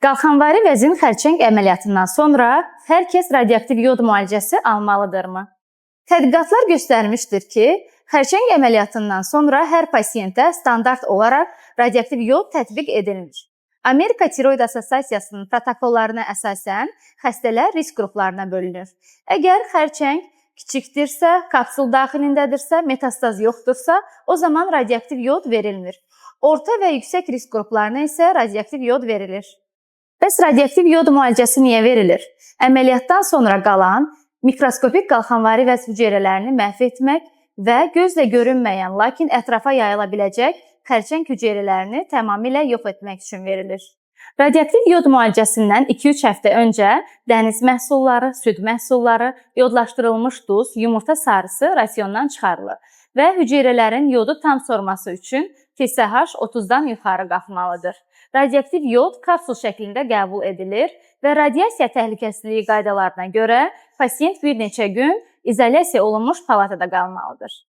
Qalxanvari vəzin xərçəng əməliyyatından sonra hər kəs radioaktiv yod müalicəsi almalıdırmı? Tədqiqatlar göstərmişdir ki, xərçəng əməliyyatından sonra hər pasiyentə standart olaraq radioaktiv yod tətbiq edilir. Amerika Tiroid Assosiasiyasının protokollarına əsasən xəstələr risk qruplarına bölünür. Əgər xərçəng kiçikdirsə, kapsul daxilindədirsə, metastaz yoxdursa, o zaman radioaktiv yod verilmir. Orta və yüksək risk qruplarına isə radioaktiv yod verilir. Bəs radioaktiv yod müalicəsi niyə verilir? Əməliyyatdan sonra qalan mikroskopik qalxanvari vəz hüceyrələrini məhv etmək və gözlə görünməyən, lakin ətrafa yayıla biləcək xərçəng hüceyrələrini tamamilə yox etmək üçün verilir. Radioaktiv yod müalicəsindən 2-3 həftə öncə dəniz məhsulları, süd məhsulları, yodlaşdırılmış duz, yumurta sarısı rasiondan çıxarılır və hüceyrələrin yodu tam sorması üçün TSH 30-dan yuxarı qalxmalıdır. Radioaktiv yod kapsul şəklində qəbul edilir və radiasiya təhlükəsizliyi qaydalarına görə pasiyent bir neçə gün izolyasiya olunmuş palatada qalmalıdır.